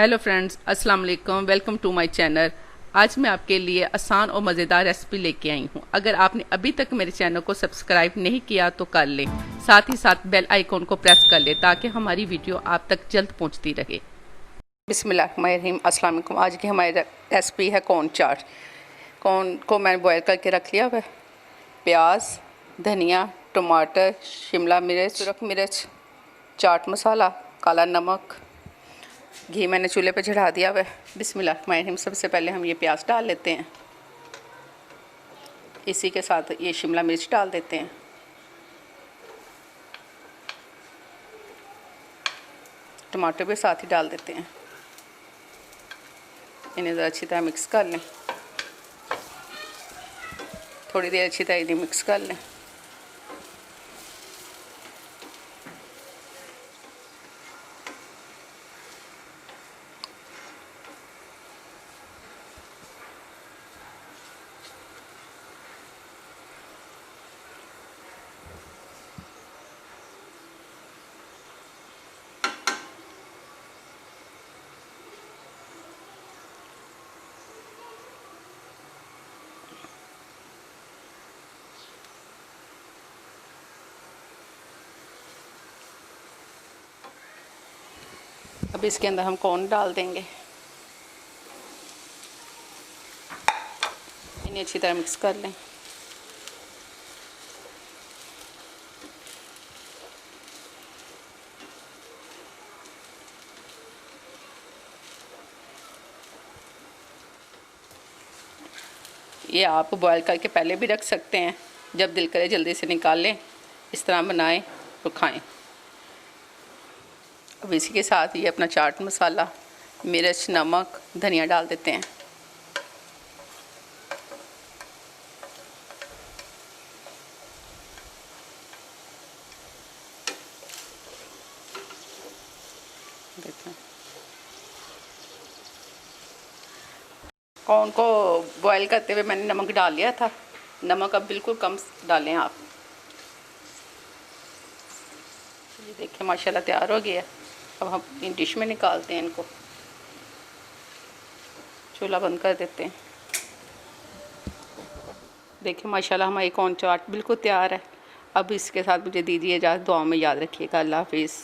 Hello friends, अस्सलाम वालेकुम। Welcome to my channel. आज मैं आपके लिए आसान और मज़ेदार रेसिपी लेके आई हूँ। अगर आपने अभी तक मेरे चैनल को सब्सक्राइब नहीं किया तो कर लें, साथ ही साथ बेल आइकॉन को प्रेस कर लें ताकि हमारी वीडियो आप तक जल्द पहुँचती रहे। बिस्मिल्लाहिर्रहमानिर्रहीम। अस्सलाम वालेकुम। आज की हमारी रेसिपी है कॉर्न चाट। कॉर्न को मैंने बॉयल करके रख लिया है। प्याज, धनिया, टमाटर, शिमला मिर्च, सुरख मिर्च, चाट मसाला, काला नमक, घी मैंने चूल्हे पे चढ़ा दिया हुआ है। बिस्मिल्लाहिर्रहमानिर्रहीम। सबसे पहले हम ये प्याज डाल लेते हैं, इसी के साथ ये शिमला मिर्च डाल देते हैं, टमाटर भी साथ ही डाल देते हैं। इन्हें ज़रा अच्छी तरह मिक्स कर लें, थोड़ी देर अच्छी तरह इन्हें मिक्स कर लें। अब इसके अंदर हम कॉर्न डाल देंगे, इन्हें अच्छी तरह मिक्स कर लें। ये आप बॉयल करके पहले भी रख सकते हैं, जब दिल करे जल्दी से निकाल लें, इस तरह बनाएं और खाएं। अब इसी के साथ ये अपना चाट मसाला, मिर्च, नमक, धनिया डाल देते हैं। देखें, कॉर्न को बॉयल करते हुए मैंने नमक डाल लिया था। नमक अब बिल्कुल कम डालें आप। ये देखिए माशाल्लाह तैयार हो गया। अब हम इन डिश में निकालते हैं इनको, चूल्हा बंद कर देते हैं। देखिए माशाल्लाह हमारी कॉर्न चाट बिल्कुल तैयार है। अब इसके साथ मुझे दीजिए इजाज़त। दुआ में याद रखिएगा। अल्लाह हाफिज़।